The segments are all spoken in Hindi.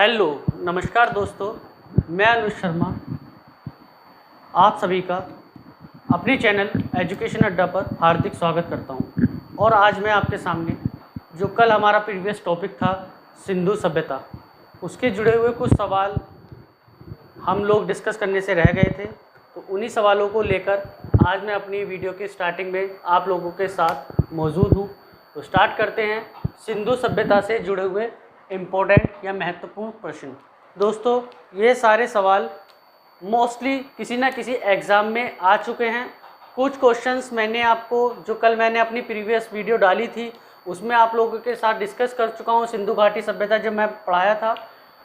हेलो, नमस्कार दोस्तों। मैं अनुज शर्मा आप सभी का अपने चैनल एजुकेशन अड्डा पर हार्दिक स्वागत करता हूं। और आज मैं आपके सामने जो कल हमारा प्रीवियस टॉपिक था सिंधु सभ्यता, उसके जुड़े हुए कुछ सवाल हम लोग डिस्कस करने से रह गए थे, तो उन्हीं सवालों को लेकर आज मैं अपनी वीडियो के स्टार्टिंग में आप लोगों के साथ मौजूद हूं। तो स्टार्ट करते हैं सिंधु सभ्यता से जुड़े हुए इम्पोर्टेंट या महत्वपूर्ण प्रश्न। दोस्तों, ये सारे सवाल मोस्टली किसी ना किसी एग्ज़ाम में आ चुके हैं। कुछ क्वेश्चंस मैंने आपको जो कल मैंने अपनी प्रीवियस वीडियो डाली थी उसमें आप लोगों के साथ डिस्कस कर चुका हूँ सिंधु घाटी सभ्यता जब मैं पढ़ाया था,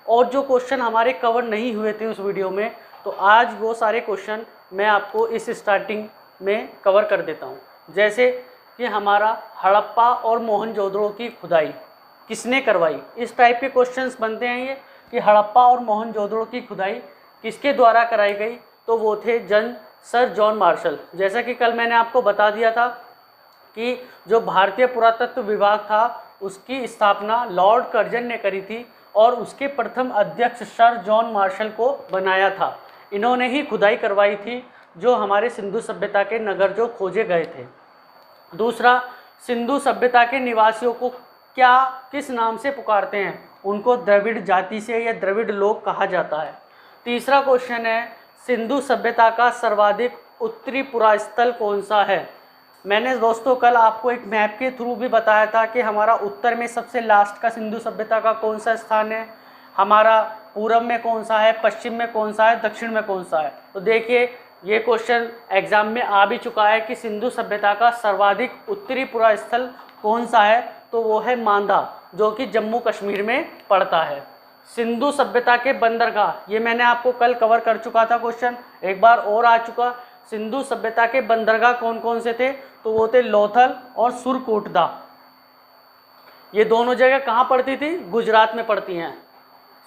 और जो क्वेश्चन हमारे कवर नहीं हुए थे उस वीडियो में, तो आज वो सारे क्वेश्चन मैं आपको इस स्टार्टिंग में कवर कर देता हूँ। जैसे कि हमारा हड़प्पा और मोहनजोदड़ो की खुदाई किसने करवाई, इस टाइप के क्वेश्चंस बनते हैं ये कि हड़प्पा और मोहनजोदड़ो की खुदाई किसके द्वारा कराई गई, तो वो थे सर जॉन मार्शल। जैसा कि कल मैंने आपको बता दिया था कि जो भारतीय पुरातत्व विभाग था उसकी स्थापना लॉर्ड कर्जन ने करी थी और उसके प्रथम अध्यक्ष सर जॉन मार्शल को बनाया था। इन्होंने ही खुदाई करवाई थी जो हमारे सिंधु सभ्यता के नगर जो खोजे गए थे। दूसरा, सिंधु सभ्यता के निवासियों को क्या किस नाम से पुकारते हैं, उनको द्रविड़ जाति से या द्रविड़ लोग कहा जाता है। तीसरा क्वेश्चन है सिंधु सभ्यता का सर्वाधिक उत्तरी पुरास्थल कौन सा है। मैंने दोस्तों कल आपको एक मैप के थ्रू भी बताया था कि हमारा उत्तर में सबसे लास्ट का सिंधु सभ्यता का कौन सा स्थान है, हमारा पूरब में कौन सा है, पश्चिम में कौन सा है, दक्षिण में कौन सा है। तो देखिए ये क्वेश्चन एग्जाम में आ भी चुका है कि सिंधु सभ्यता का सर्वाधिक उत्तरी पुरास्थल कौन सा है, तो वो है मांदा, जो कि जम्मू कश्मीर में पड़ता है। सिंधु सभ्यता के बंदरगाह, ये मैंने आपको कल कवर कर चुका था क्वेश्चन, एक बार और आ चुका। सिंधु सभ्यता के बंदरगाह कौन कौन से थे, तो वो थे लोथल और सुरकोटदा। ये दोनों जगह कहाँ पड़ती थी, गुजरात में पड़ती हैं।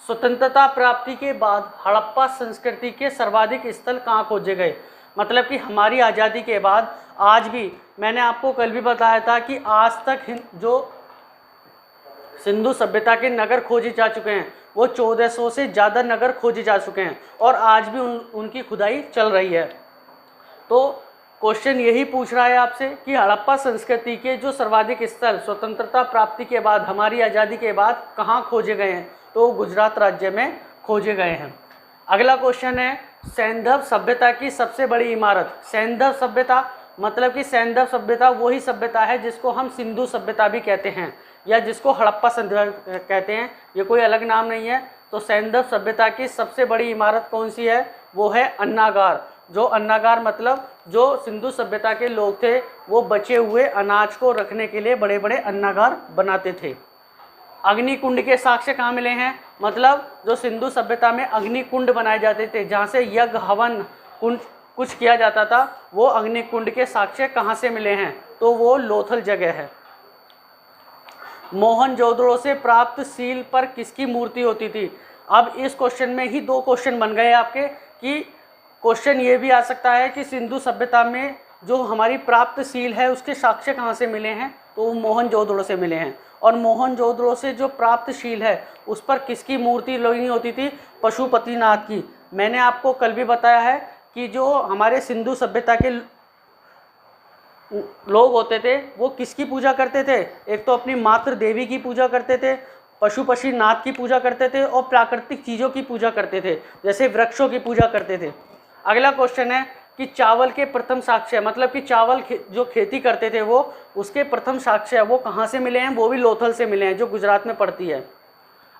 स्वतंत्रता प्राप्ति के बाद हड़प्पा संस्कृति के सर्वाधिक स्थल कहाँ खोजे गए, मतलब कि हमारी आज़ादी के बाद आज भी, मैंने आपको कल भी बताया था कि आज तक जो सिंधु सभ्यता के नगर खोजे जा चुके हैं वो 1400 से ज़्यादा नगर खोजे जा चुके हैं और आज भी उनकी खुदाई चल रही है। तो क्वेश्चन यही पूछ रहा है आपसे कि हड़प्पा संस्कृति के जो सर्वाधिक स्थल स्वतंत्रता प्राप्ति के बाद, हमारी आज़ादी के बाद कहाँ खोजे गए हैं, तो गुजरात राज्य में खोजे गए हैं। अगला क्वेश्चन है सैंधव सभ्यता की सबसे बड़ी इमारत। सैंधव सभ्यता मतलब कि सैंधव सभ्यता वही सभ्यता है जिसको हम सिंधु सभ्यता भी कहते हैं या जिसको हड़प्पा सभ्यता कहते हैं, ये कोई अलग नाम नहीं है। तो सैंधव सभ्यता की सबसे बड़ी इमारत कौन सी है, वो है अन्नागार। जो अन्नागार मतलब जो सिंधु सभ्यता के लोग थे वो बचे हुए अनाज को रखने के लिए बड़े बड़े अन्नागार बनाते थे। अग्निकुंड के साक्ष्य कहाँ मिले हैं, मतलब जो सिंधु सभ्यता में अग्निकुंड बनाए जाते थे जहाँ से यज्ञ हवन कुंड कुछ किया जाता था, वो अग्निकुंड के साक्ष्य कहाँ से मिले हैं, तो वो लोथल जगह है। मोहनजोदड़ो से प्राप्त सील पर किसकी मूर्ति होती थी। अब इस क्वेश्चन में ही दो क्वेश्चन बन गए आपके कि क्वेश्चन ये भी आ सकता है कि सिंधु सभ्यता में जो हमारी प्राप्त सील है उसके साक्ष्य कहाँ से मिले हैं, तो वो मोहनजोदड़ो से मिले हैं। और मोहनजोदड़ो से जो प्राप्त शील है उस पर किसकी मूर्ति लगी होती थी, पशुपतिनाथ की। मैंने आपको कल भी बताया है कि जो हमारे सिंधु सभ्यता के लोग होते थे वो किसकी पूजा करते थे, एक तो अपनी मातृ देवी की पूजा करते थे, पशुपतिनाथ की पूजा करते थे और प्राकृतिक चीज़ों की पूजा करते थे, जैसे वृक्षों की पूजा करते थे। अगला क्वेश्चन है कि चावल के प्रथम साक्ष्य, मतलब कि चावल जो खेती करते थे वो उसके प्रथम साक्ष्य वो कहाँ से मिले हैं, वो भी लोथल से मिले हैं जो गुजरात में पड़ती है।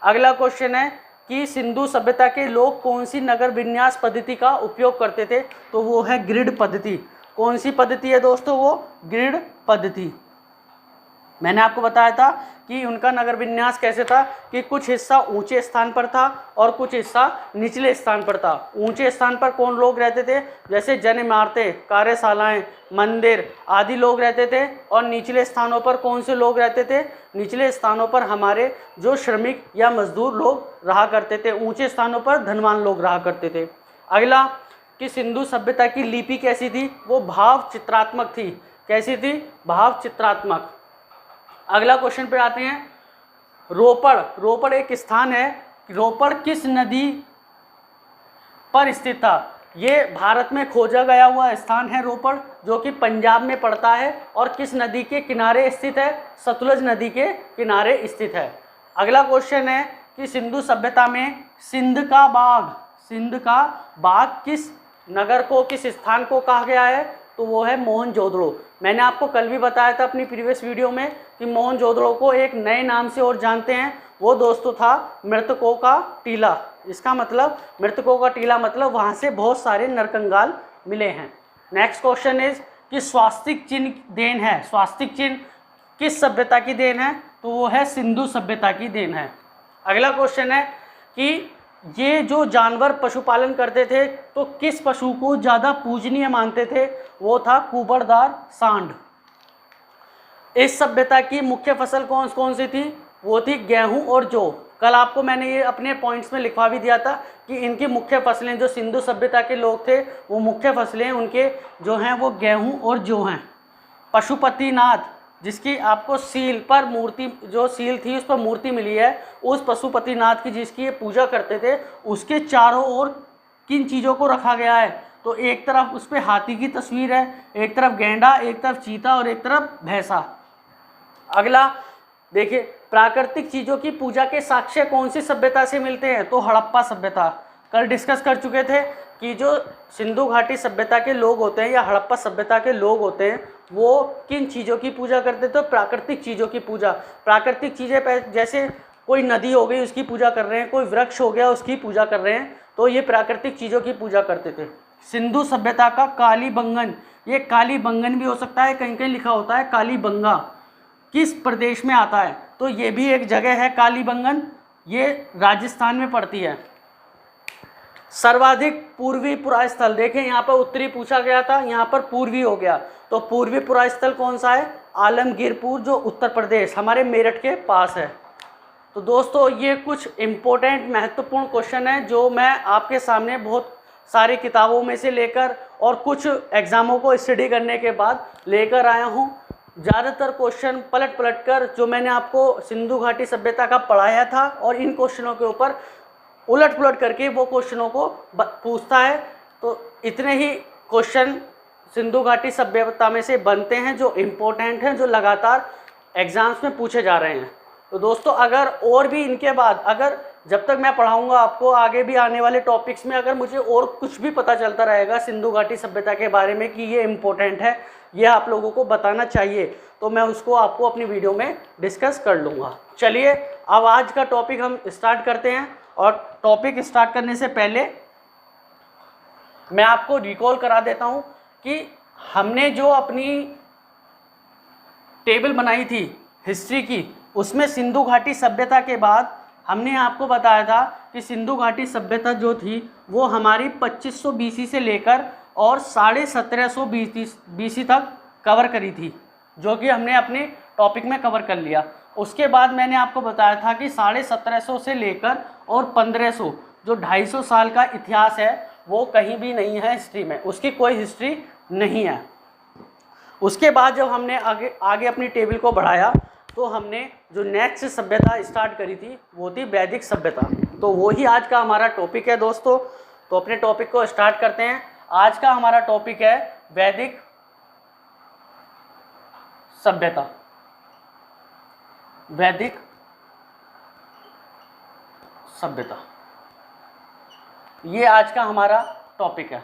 अगला क्वेश्चन है कि सिंधु सभ्यता के लोग कौन सी नगर विन्यास पद्धति का उपयोग करते थे, तो वो है ग्रिड पद्धति। कौन सी पद्धति है दोस्तों, वो ग्रिड पद्धति। मैंने आपको बताया था कि उनका नगर विन्यास कैसे था कि कुछ हिस्सा ऊंचे स्थान पर था और कुछ हिस्सा निचले स्थान पर था। ऊंचे स्थान पर कौन लोग रहते थे, जैसे जन इमारतें, कार्यशालाएं, मंदिर आदि लोग रहते थे। और निचले स्थानों पर कौन से लोग रहते थे, निचले स्थानों पर हमारे जो श्रमिक या मजदूर लोग रहा करते थे, ऊंचे स्थानों पर धनवान लोग रहा करते थे। अगला कि सिंधु सभ्यता की लिपि कैसी थी, वो भाव चित्रात्मक थी। कैसी थी, भाव चित्रात्मक। अगला क्वेश्चन पे आते हैं, रोपड़ एक स्थान है रोपड़ किस नदी पर स्थित था? ये भारत में खोजा गया हुआ स्थान है रोपड़, जो कि पंजाब में पड़ता है और किस नदी के किनारे स्थित है? सतलुज नदी के किनारे स्थित है। अगला क्वेश्चन है कि सिंधु सभ्यता में सिंध का बाग किस नगर को, किस स्थान को कहा गया है? तो वो है मोहनजोदड़ो। मैंने आपको कल भी बताया था अपनी प्रीवियस वीडियो में कि मोहनजोदड़ो को एक नए नाम से और जानते हैं, वो दोस्तों था मृतकों का टीला। इसका मतलब मृतकों का टीला मतलब वहाँ से बहुत सारे नरकंकाल मिले हैं। नेक्स्ट क्वेश्चन इज कि स्वास्तिक चिन्ह देन है, स्वास्तिक चिन्ह किस सभ्यता की देन है? तो वो है सिंधु सभ्यता की देन है। अगला क्वेश्चन है कि ये जो जानवर पशुपालन करते थे तो किस पशु को ज़्यादा पूजनीय मानते थे? वो था कुबड़दार सांड। इस सभ्यता की मुख्य फसल कौन कौन सी थी? वो थी गेहूं और जौ। कल आपको मैंने ये अपने पॉइंट्स में लिखवा भी दिया था कि इनकी मुख्य फसलें, जो सिंधु सभ्यता के लोग थे वो मुख्य फसलें उनके जो हैं वो गेहूं और जौ हैं। पशुपतिनाथ, जिसकी आपको सील पर मूर्ति, जो सील थी उस पर मूर्ति मिली है, उस पशुपतिनाथ की जिसकी ये पूजा करते थे, उसके चारों ओर किन चीज़ों को रखा गया है? तो एक तरफ उस पर हाथी की तस्वीर है, एक तरफ गैंडा, एक तरफ चीता और एक तरफ भैंसा। अगला देखिए, प्राकृतिक चीज़ों की पूजा के साक्ष्य कौन सी सभ्यता से मिलते हैं? तो हड़प्पा सभ्यता। कल डिस्कस कर चुके थे कि जो सिंधु घाटी सभ्यता के लोग होते हैं या हड़प्पा सभ्यता के लोग होते हैं वो किन चीज़ों की पूजा करते थे? तो प्राकृतिक चीज़ों की पूजा। प्राकृतिक चीज़ें जैसे कोई नदी हो गई उसकी पूजा कर रहे हैं, कोई वृक्ष हो गया उसकी पूजा कर रहे हैं, तो ये प्राकृतिक चीज़ों की पूजा करते थे। सिंधु सभ्यता का कालीबंगन, ये कालीबंगन भी हो सकता है, कहीं कहीं लिखा होता है कालीबंगा, किस प्रदेश में आता है? तो ये भी एक जगह है कालीबंगन, ये राजस्थान में पड़ती है। सर्वाधिक पूर्वी पुरास्थल, देखें यहाँ पर उत्तरी पूछा गया था, यहाँ पर पूर्वी हो गया, तो पूर्वी पुरास्थल कौन सा है? आलमगीरपुर, जो उत्तर प्रदेश हमारे मेरठ के पास है। तो दोस्तों ये कुछ इम्पोर्टेंट महत्वपूर्ण क्वेश्चन है जो मैं आपके सामने बहुत सारी किताबों में से लेकर और कुछ एग्ज़ामों को स्टडी करने के बाद लेकर आया हूँ। ज़्यादातर क्वेश्चन पलट कर जो मैंने आपको सिंधु घाटी सभ्यता का पढ़ाया था और इन क्वेश्चनों के ऊपर उलट पुलट करके वो क्वेश्चनों को पूछता है। तो इतने ही क्वेश्चन सिंधु घाटी सभ्यता में से बनते हैं जो इम्पोर्टेंट हैं, जो लगातार एग्ज़ाम्स में पूछे जा रहे हैं। तो दोस्तों अगर और भी इनके बाद, अगर जब तक मैं पढ़ाऊंगा आपको आगे भी आने वाले टॉपिक्स में, अगर मुझे और कुछ भी पता चलता रहेगा सिंधु घाटी सभ्यता के बारे में कि ये इम्पोर्टेंट है, ये आप लोगों को बताना चाहिए, तो मैं उसको आपको अपनी वीडियो में डिस्कस कर लूँगा। चलिए अब आज का टॉपिक हम स्टार्ट करते हैं। और टॉपिक स्टार्ट करने से पहले मैं आपको रिकॉल करा देता हूँ कि हमने जो अपनी टेबल बनाई थी हिस्ट्री की, उसमें सिंधु घाटी सभ्यता के बाद हमने आपको बताया था कि सिंधु घाटी सभ्यता जो थी वो हमारी 2500 BC से लेकर और 1750 BC तक कवर करी थी, जो कि हमने अपने टॉपिक में कवर कर लिया। उसके बाद मैंने आपको बताया था कि 1750 से लेकर और 1500, जो 250 साल का इतिहास है वो कहीं भी नहीं है हिस्ट्री में, उसकी कोई हिस्ट्री नहीं है। उसके बाद जब हमने आगे अपनी टेबल को बढ़ाया तो हमने जो नेक्स्ट सभ्यता स्टार्ट करी थी वो थी वैदिक सभ्यता। तो वो ही आज का हमारा टॉपिक है दोस्तों। तो अपने टॉपिक को स्टार्ट करते हैं। आज का हमारा टॉपिक है वैदिक सभ्यता। वैदिक सभ्यता ये आज का हमारा टॉपिक है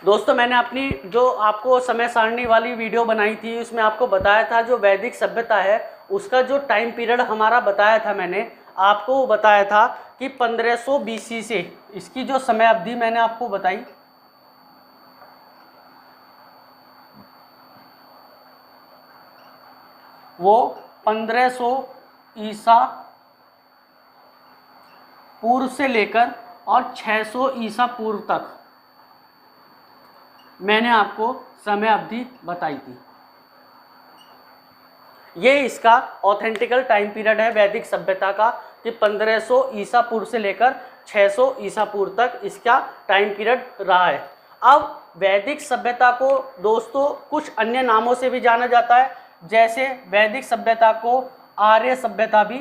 दोस्तों। मैंने अपनी जो आपको समय सारणी वाली वीडियो बनाई थी उसमें आपको बताया था जो वैदिक सभ्यता है उसका जो टाइम पीरियड हमारा बताया था, मैंने आपको बताया था कि 1500 BC से, इसकी जो समय अवधि मैंने आपको बताई वो 1500 ईसा पूर्व से लेकर और 600 ईसा पूर्व तक मैंने आपको समय अवधि बताई थी। ये इसका ऑथेंटिकल टाइम पीरियड है वैदिक सभ्यता का कि 1500 ईसा पूर्व से लेकर 600 ईसा पूर्व तक इसका टाइम पीरियड रहा है। अब वैदिक सभ्यता को दोस्तों कुछ अन्य नामों से भी जाना जाता है, जैसे वैदिक सभ्यता को आर्य सभ्यता भी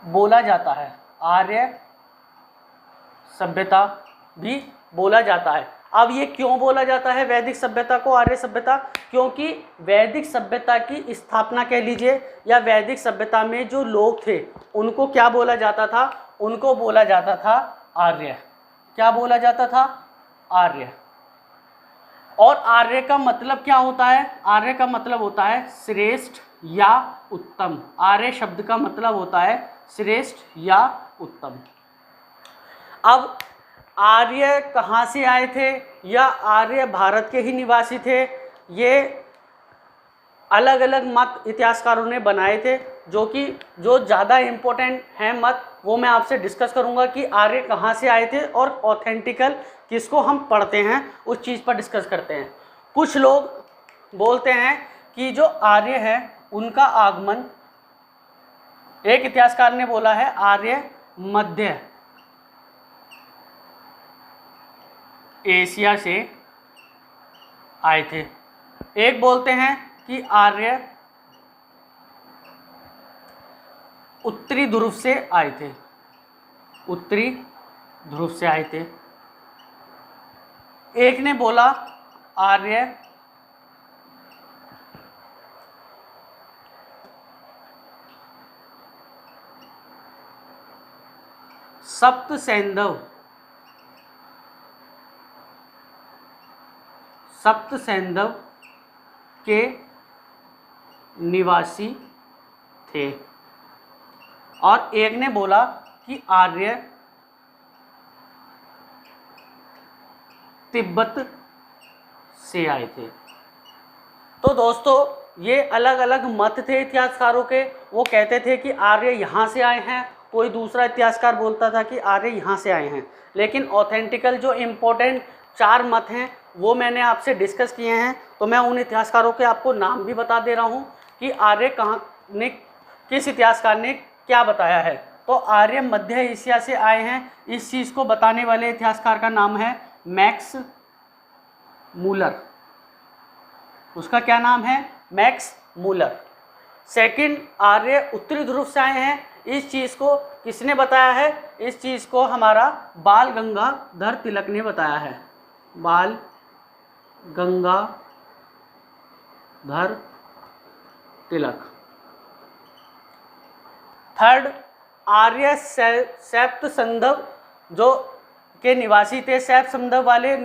बोला जाता है, आर्य सभ्यता भी बोला जाता है। अब ये क्यों बोला जाता है वैदिक सभ्यता को आर्य सभ्यता? क्योंकि वैदिक सभ्यता की स्थापना कह लीजिए, या वैदिक सभ्यता में जो लोग थे उनको क्या बोला जाता था? उनको बोला जाता था आर्य। क्या बोला जाता था? आर्य। और आर्य का मतलब क्या होता है? आर्य का मतलब होता है श्रेष्ठ या उत्तम। आर्य शब्द का मतलब होता है श्रेष्ठ या उत्तम। अब आर्य कहाँ से आए थे? या आर्य भारत के ही निवासी थे? ये अलग अलग मत इतिहासकारों ने बनाए थे, जो ज़्यादा इम्पोर्टेंट हैं मत, वो मैं आपसे डिस्कस करूंगा कि आर्य कहाँ से आए थे और ऑथेंटिकल किसको हम पढ़ते हैं उस चीज़ पर डिस्कस करते हैं। कुछ लोग बोलते हैं कि जो आर्य है उनका आगमन, एक इतिहासकार ने बोला है आर्य मध्य एशिया से आए थे। एक बोलते हैं कि आर्य उत्तरी ध्रुव से आए थे, उत्तरी ध्रुव से आए थे। एक ने बोला आर्य सप्त सैंधव के निवासी थे। और एक ने बोला कि आर्य तिब्बत से आए थे। तो दोस्तों ये अलग अलग मत थे इतिहासकारों के। वो कहते थे कि आर्य यहाँ से आए हैं, कोई दूसरा इतिहासकार बोलता था कि आर्य यहाँ से आए हैं। लेकिन ऑथेंटिकल जो इम्पोर्टेंट 4 मत हैं वो मैंने आपसे डिस्कस किए हैं। तो मैं उन इतिहासकारों के आपको नाम भी बता दे रहा हूँ कि आर्य कहाँ ने, किस इतिहासकार ने क्या बताया है। तो आर्य मध्य एशिया से आए हैं, इस चीज़ को बताने वाले इतिहासकार का नाम है मैक्स मूलर। उसका क्या नाम है? Max Muller. सेकंड, आर्य उत्तरी ध्रुव से आए हैं, इस चीज़ को किसने बताया है? इस चीज़ को हमारा बाल गंगाधर तिलक ने बताया है, बाल गंगाधर तिलक। थर्ड, आर्य सैप्त संधव जो के निवासी थे। सैप्त संधव वाले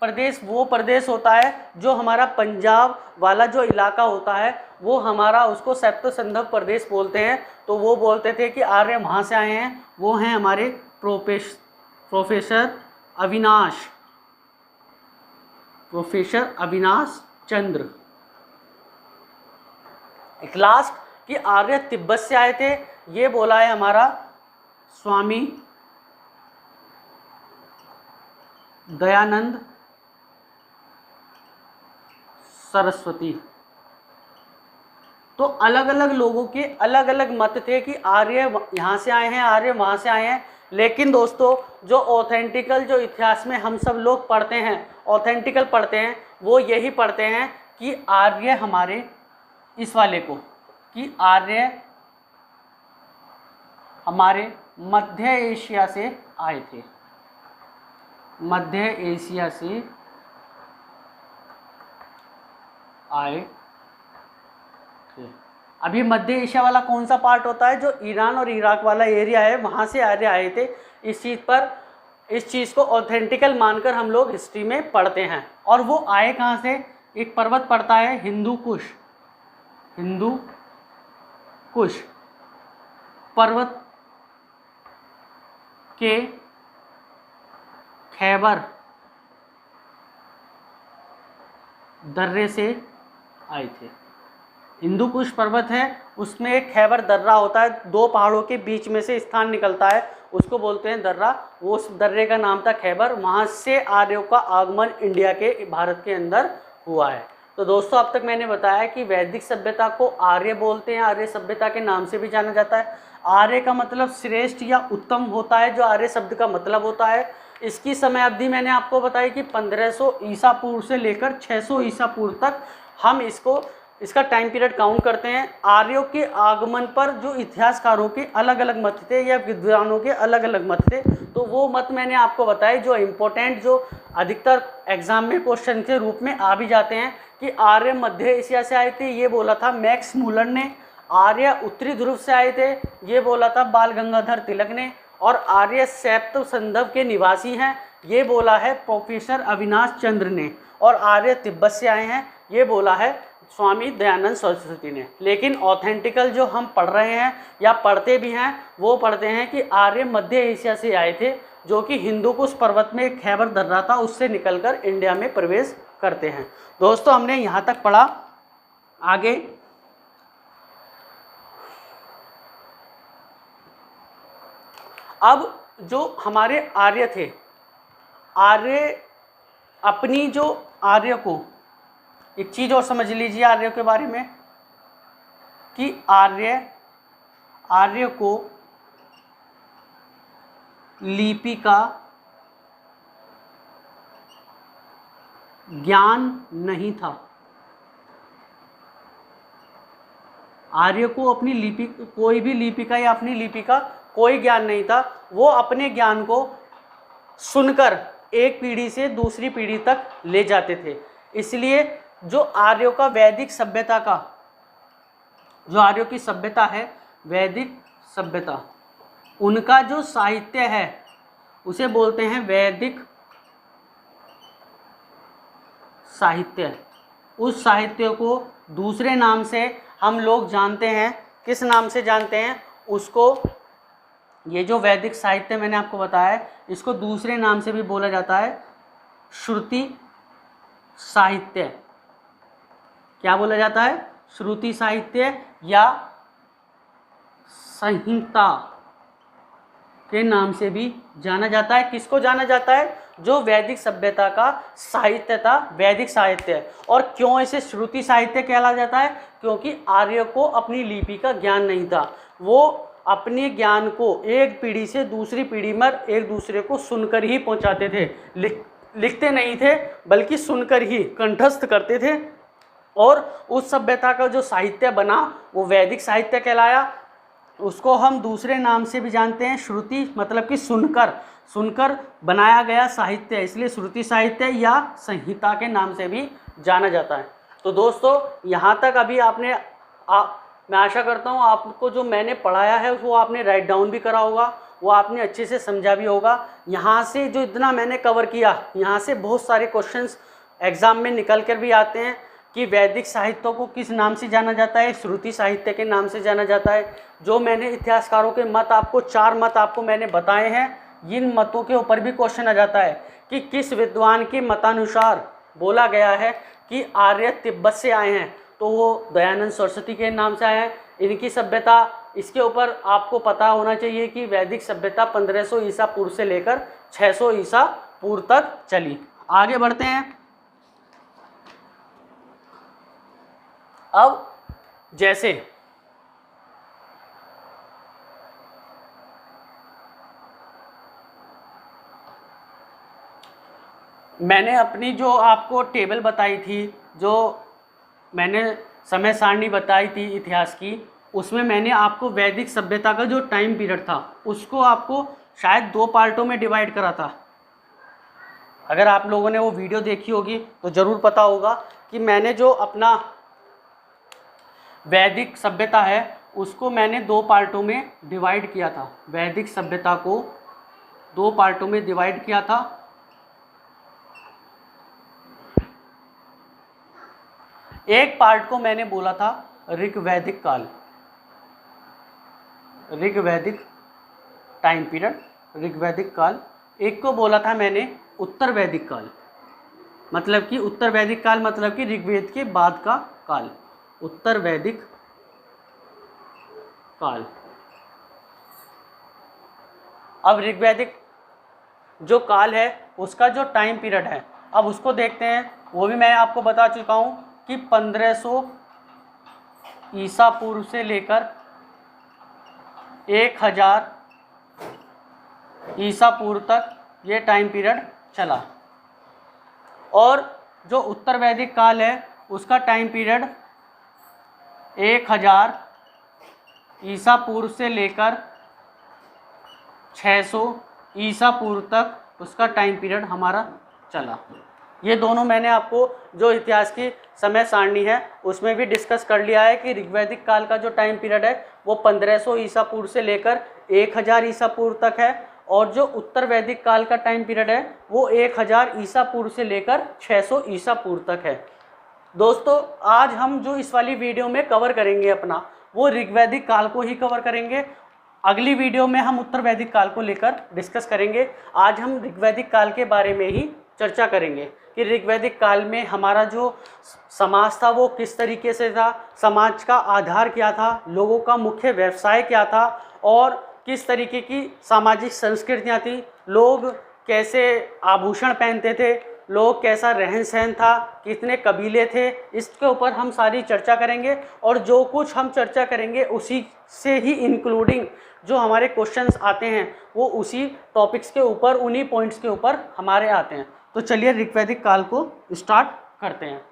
प्रदेश, वो प्रदेश होता है जो हमारा पंजाब वाला जो इलाका होता है, वो हमारा उसको सैप्त संधव प्रदेश बोलते हैं। तो वो बोलते थे कि आर्य वहाँ से आए हैं। वो हैं हमारे प्रोफेसर अविनाश चंद्र। एक लास्ट कि आर्य तिब्बत से आए थे, ये बोला है हमारा स्वामी दयानंद सरस्वती। तो अलग अलग लोगों के अलग अलग मत थे कि आर्य यहाँ से आए हैं, आर्य वहाँ से आए हैं। लेकिन दोस्तों जो ऑथेंटिकल जो इतिहास में हम सब लोग पढ़ते हैं, ऑथेंटिकल पढ़ते हैं, वो यही पढ़ते हैं कि आर्य हमारे इस वाले को, कि आर्य हमारे मध्य एशिया से आए थे, मध्य एशिया से आए थे। अभी मध्य एशिया वाला कौन सा पार्ट होता है? जो ईरान और इराक वाला एरिया है, वहाँ से आर्य आए थे। इस चीज़ को ऑथेंटिकल मानकर हम लोग हिस्ट्री में पढ़ते हैं। और वो आए कहाँ से? एक पर्वत पड़ता है हिंदू कुश पर्वत के खैबर दर्रे से आए थे। हिंदू कुश पर्वत है, उसमें एक खैबर दर्रा होता है, 2 पहाड़ों के बीच में से स्थान निकलता है, उसको बोलते हैं दर्रा। वो उस दर्रे का नाम था खैबर। वहाँ से आर्यों का आगमन इंडिया के, भारत के अंदर हुआ है। तो दोस्तों अब तक मैंने बताया कि वैदिक सभ्यता को आर्य बोलते हैं, आर्य सभ्यता के नाम से भी जाना जाता है। आर्य का मतलब श्रेष्ठ या उत्तम होता है, जो आर्य शब्द का मतलब होता है। इसकी समय अवधि मैंने आपको बताई कि 1500 ईसा पूर्व से लेकर 600 ईसा पूर्व तक हम इसको इसका टाइम पीरियड काउंट करते हैं। आर्यों के आगमन पर जो इतिहासकारों के अलग अलग मत थे या विद्वानों के अलग अलग मत थे, तो वो मत मैंने आपको बताए जो इम्पोर्टेंट, जो अधिकतर एग्जाम में क्वेश्चन के रूप में आ भी जाते हैं कि आर्य मध्य एशिया से आए थे, ये बोला था मैक्स मूलर ने। आर्य उत्तरी ध्रुव से आए थे, ये बोला था बाल गंगाधर तिलक ने। और आर्य सैप्त संदर्भ के निवासी हैं, ये बोला है प्रोफेसर अविनाश चंद्र ने। और आर्य तिब्बत से आए हैं, ये बोला है स्वामी दयानंद सरस्वती ने। लेकिन ऑथेंटिकल जो हम पढ़ रहे हैं या पढ़ते भी हैं, वो पढ़ते हैं कि आर्य मध्य एशिया से आए थे, जो कि हिंदुकुश पर्वत में एक खैबर दर्रा था, उससे निकलकर इंडिया में प्रवेश करते हैं। दोस्तों हमने यहाँ तक पढ़ा। आगे अब जो हमारे आर्य थे, आर्य अपनी जो आर्य को एक चीज़ और समझ लीजिए आर्य के बारे में कि आर्य को लिपि का ज्ञान नहीं था। आर्य को अपनी लिपि, कोई भी लिपि का या अपनी लिपि का कोई ज्ञान नहीं था। वो अपने ज्ञान को सुनकर एक पीढ़ी से दूसरी पीढ़ी तक ले जाते थे। इसलिए जो आर्यों का वैदिक सभ्यता का, जो आर्यों की सभ्यता है वैदिक सभ्यता, उनका जो साहित्य है उसे बोलते हैं वैदिक साहित्य। उस साहित्य को दूसरे नाम से हम लोग जानते हैं। किस नाम से जानते हैं उसको? ये जो वैदिक साहित्य मैंने आपको बताया है, इसको दूसरे नाम से भी बोला जाता है श्रुति साहित्य। क्या बोला जाता है? श्रुति साहित्य या संहिता के नाम से भी जाना जाता है। किसको जाना जाता है? जो वैदिक सभ्यता का साहित्य था, वैदिक साहित्य। और क्यों इसे श्रुति साहित्य कहला जाता है? क्योंकि आर्य को अपनी लिपि का ज्ञान नहीं था। वो अपने ज्ञान को एक पीढ़ी से दूसरी पीढ़ी में एक दूसरे को सुनकर ही पहुंचाते थे। लिखते नहीं थे, बल्कि सुनकर ही कंठस्थ करते थे। और उस सभ्यता का जो साहित्य बना वो वैदिक साहित्य कहलाया। उसको हम दूसरे नाम से भी जानते हैं श्रुति, मतलब कि सुनकर बनाया गया साहित्य, इसलिए श्रुति साहित्य या संहिता के नाम से भी जाना जाता है। तो दोस्तों यहाँ तक अभी आपने मैं आशा करता हूँ आपको जो मैंने पढ़ाया है वो आपने राइट डाउन भी करा होगा, वो आपने अच्छे से समझा भी होगा। यहाँ से जो इतना मैंने कवर किया, यहाँ से बहुत सारे क्वेश्चंस एग्ज़ाम में निकल कर भी आते हैं कि वैदिक साहित्य को किस नाम से जाना जाता है? श्रुति साहित्य के नाम से जाना जाता है। जो मैंने इतिहासकारों के मत आपको 4 मत आपको मैंने बताए हैं, इन मतों के ऊपर भी क्वेश्चन आ जाता है कि किस विद्वान के मतानुसार बोला गया है कि आर्य तिब्बत से आए हैं, तो वो दयानंद सरस्वती के नाम से आए हैं। इनकी सभ्यता, इसके ऊपर आपको पता होना चाहिए कि वैदिक सभ्यता 1500 ईसा पूर्व से लेकर 600 ईसा पूर्व तक चली। आगे बढ़ते हैं। अब जैसे मैंने अपनी जो आपको टेबल बताई थी, जो मैंने समय सारणी बताई थी इतिहास की, उसमें मैंने आपको वैदिक सभ्यता का जो टाइम पीरियड था उसको आपको शायद 2 पार्टों में डिवाइड करा था। अगर आप लोगों ने वो वीडियो देखी होगी तो ज़रूर पता होगा कि मैंने जो अपना वैदिक सभ्यता है उसको मैंने 2 पार्टों में डिवाइड किया था। वैदिक सभ्यता को 2 पार्टों में डिवाइड किया था। एक पार्ट को मैंने बोला था ऋग्वैदिक काल, ऋग्वैदिक टाइम पीरियड, ऋग्वैदिक काल। एक को बोला था मैंने उत्तर वैदिक काल, मतलब कि उत्तर वैदिक काल मतलब कि ऋग्वेद के बाद का काल, उत्तर वैदिक काल। अब ऋग्वैदिक जो काल है उसका जो टाइम पीरियड है, अब उसको देखते हैं। वो भी मैं आपको बता चुका हूँ कि 1500 ईसा पूर्व से लेकर 1000 ईसा पूर्व तक ये टाइम पीरियड चला। और जो उत्तर वैदिक काल है उसका टाइम पीरियड 1000 ईसा पूर्व से लेकर 600 ईसा पूर्व तक उसका टाइम पीरियड हमारा चला। ये दोनों मैंने आपको जो इतिहास की समय सारणी है उसमें भी डिस्कस कर लिया है कि ऋग्वैदिक काल का जो टाइम पीरियड है वो 1500 ईसा पूर्व से लेकर 1000 ईसा पूर्व तक है, और जो उत्तर वैदिक काल का टाइम पीरियड है वो 1000 ईसा पूर्व से लेकर 600 ईसा पूर्व तक है। दोस्तों आज हम जो इस वाली वीडियो में कवर करेंगे अपना वो ऋग्वैदिक काल को ही कवर करेंगे। अगली वीडियो में हम उत्तर वैदिक काल को लेकर डिस्कस करेंगे। आज हम ऋग्वैदिक काल के बारे में ही चर्चा करेंगे कि ऋग्वैदिक काल में हमारा जो समाज था वो किस तरीके से था, समाज का आधार क्या था, लोगों का मुख्य व्यवसाय क्या था और किस तरीके की सामाजिक संस्कृतियाँ थी, लोग कैसे आभूषण पहनते थे, लोग कैसा रहन सहन था, कितने कबीले थे, इसके ऊपर हम सारी चर्चा करेंगे। और जो कुछ हम चर्चा करेंगे उसी से ही इंक्लूडिंग जो हमारे क्वेश्चंस आते हैं वो उसी टॉपिक्स के ऊपर, उन्हीं पॉइंट्स के ऊपर हमारे आते हैं। तो चलिए ऋग्वैदिक काल को स्टार्ट करते हैं।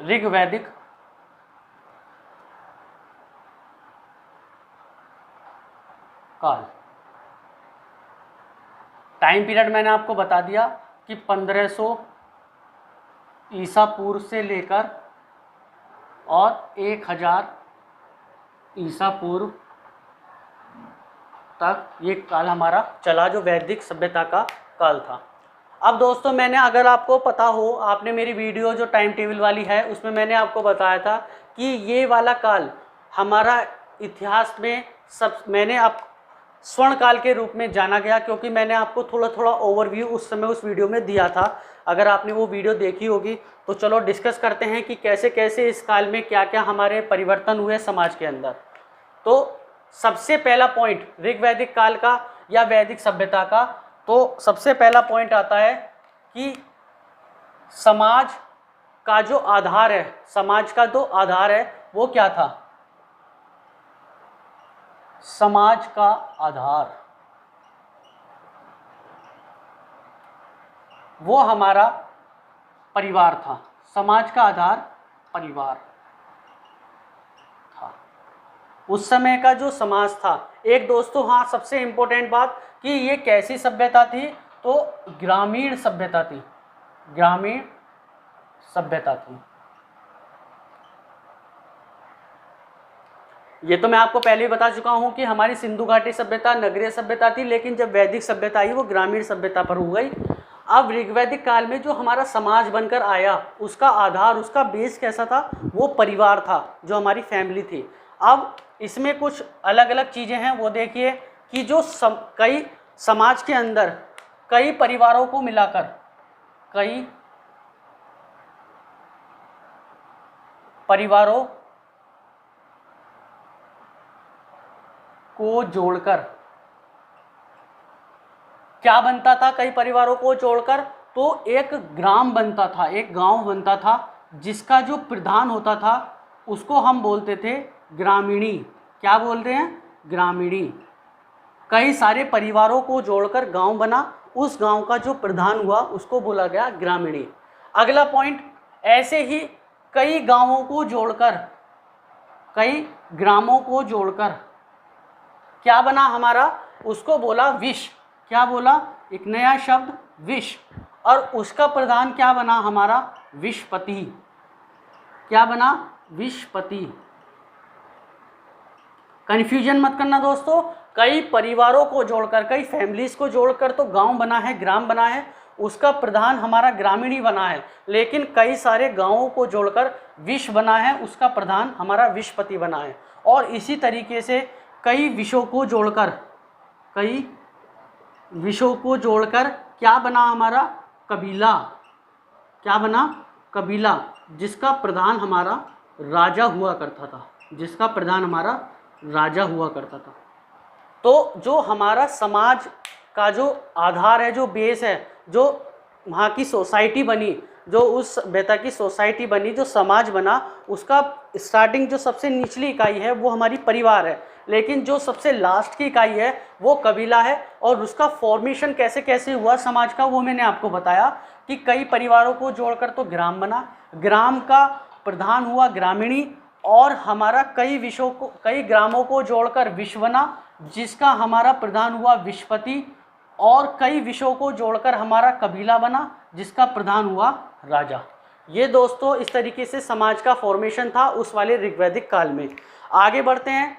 ऋग्वैदिक काल टाइम पीरियड मैंने आपको बता दिया कि 1500 ईसा पूर्व से लेकर और 1000 ईसा पूर्व तक ये काल हमारा चला, जो वैदिक सभ्यता का काल था। अब दोस्तों मैंने, अगर आपको पता हो, आपने मेरी वीडियो जो टाइम टेबल वाली है उसमें मैंने आपको बताया था कि ये वाला काल हमारा इतिहास में मैंने आप स्वर्ण काल के रूप में जाना गया, क्योंकि मैंने आपको थोड़ा थोड़ा ओवरव्यू उस समय उस वीडियो में दिया था। अगर आपने वो वीडियो देखी होगी तो चलो डिस्कस करते हैं कि कैसे कैसे इस काल में क्या क्या हमारे परिवर्तन हुए समाज के अंदर। तो सबसे पहला पॉइंट ऋग्वैदिक काल का या वैदिक सभ्यता का, तो सबसे पहला पॉइंट आता है कि समाज का जो आधार है, समाज का जो आधार है वो क्या था? समाज का आधार वो हमारा परिवार था। समाज का आधार परिवार था। उस समय का जो समाज था, एक दोस्तों हाँ सबसे इम्पोर्टेंट बात कि ये कैसी सभ्यता थी, तो ग्रामीण सभ्यता थी। ग्रामीण सभ्यता थी। ये तो मैं आपको पहले ही बता चुका हूँ कि हमारी सिंधु घाटी सभ्यता नगरीय सभ्यता थी, लेकिन जब वैदिक सभ्यता आई वो ग्रामीण सभ्यता पर हो गई। अब ऋग्वैदिक काल में जो हमारा समाज बनकर आया उसका आधार, उसका बेस कैसा था? वो परिवार था, जो हमारी फैमिली थी। अब इसमें कुछ अलग अलग चीज़ें हैं, वो देखिए कि जो कई समाज के अंदर कई परिवारों को मिलाकर, कई परिवारों को जोड़कर क्या बनता था? कई परिवारों को जोड़कर तो एक ग्राम बनता था, एक गांव बनता था, जिसका जो प्रधान होता था उसको हम बोलते थे ग्रामीणी। क्या बोलते हैं? ग्रामीणी। कई सारे परिवारों को जोड़कर गांव बना, उस गांव का जो प्रधान हुआ उसको बोला गया ग्रामीणी। अगला पॉइंट, ऐसे ही कई गांवों को जोड़कर, कई ग्रामों को जोड़कर क्या बना हमारा? उसको बोला विश। क्या बोला? एक नया शब्द विश। और उसका प्रधान क्या बना हमारा? विशपति। क्या बना? विशपति। कंफ्यूजन मत करना दोस्तों, कई परिवारों को जोड़कर, कई फैमिलीज को जोड़कर तो गांव बना है, ग्राम बना है, उसका प्रधान हमारा ग्रामीणी बना है। लेकिन कई सारे गांवों को जोड़कर विश बना है, उसका प्रधान हमारा विशपति बना है। और इसी तरीके से कई विषयों को जोड़कर, कई विषयों को जोड़कर क्या बना हमारा? कबीला। क्या बना? कबीला, जिसका प्रधान हमारा राजा हुआ करता था, जिसका प्रधान हमारा राजा हुआ करता था। तो जो हमारा समाज का जो आधार है, जो बेस है, जो वहाँ की सोसाइटी बनी, जो उस सभ्यता की सोसाइटी बनी, जो समाज बना, उसका स्टार्टिंग जो सबसे निचली इकाई है वो हमारी परिवार है, लेकिन जो सबसे लास्ट की इकाई है वो कबीला है। और उसका फॉर्मेशन कैसे कैसे हुआ समाज का, वो मैंने आपको बताया कि कई परिवारों को जोड़कर तो ग्राम बना, ग्राम का प्रधान हुआ ग्रामीणी, और हमारा कई ग्रामों को जोड़कर विश्व बना, जिसका हमारा प्रधान हुआ विश्वपति, और कई विषयों को जोड़कर हमारा कबीला बना, जिसका प्रधान हुआ राजा। ये दोस्तों इस तरीके से समाज का फॉर्मेशन था उस वाले ऋग्वैदिक काल में। आगे बढ़ते हैं,